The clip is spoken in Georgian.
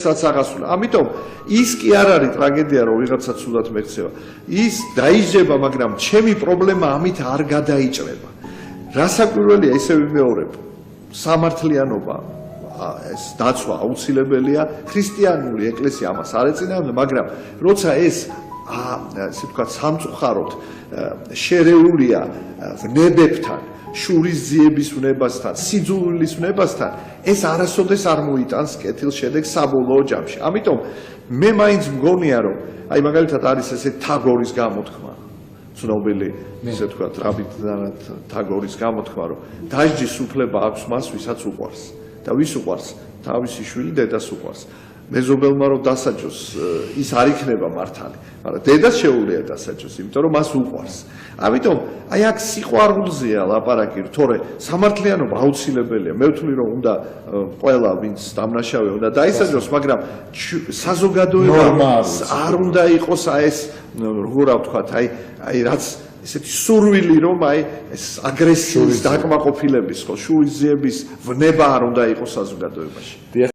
საცაღასული. ამიტომ ის კი არ არის ტრაგედია, რომ ვიღაცა ცუდად მეხცევა. ის დაიჯდება, მაგრამ ჩემი პრობლემა ამით არ გადაიჭრება. რასაკვირველია, ისე ვიმეორებ, სამართლიანობა ეს დაცვა აუცილებელია, ქრისტიანული ეკლესია ამას არ ეწინააღმდება, მაგრამ როცა ეს ასე ვთქვათ, სამწუხაროდ შერეულია ვნებებთან, შურისძიების ვნებასთან, სიძულვილის ვნებასთან, ეს არასოდეს არ მოიტანს კეთილშედეგს საბოლოო ჯამში. ამიტომ მე მაინც მგონია, რომ აი მაგალითად არის ესე თაგორის გამოთქმა, ცნობილი, ისე ვთქვათ, რაბინდრანათ თაგორის გამოთქმა, რომ დასჯის უფლება აქვს მას, ვისაც უყვარს და ვის უყვარს? თავისი შვილი დედას უყვარს. მეზობელმა რომ დასაჯოს, ის არ იქნება მართალი, მაგრამ დედას შეუძლია დასაჯოს, იმიტომ რომ მას უყვარს. ამიტომ აი აქ სიყვარულზეა ლაპარაკი, თორე სამართლიანობა აუცილებელია. მე ვთვლი რომ უნდა ყველა ვინც დამნაშავეა უნდა დაისაჯოს, მაგრამ საზოგადოება არ უნდა იყოს ეს როგორ ვთქვათ, აი რაც ესეთი სურვილი რომ აი ეს აგრესიის დაკმაყოფილების ხო შურისძიების ვნება არ უნდა იყოს საზოგადოებაში.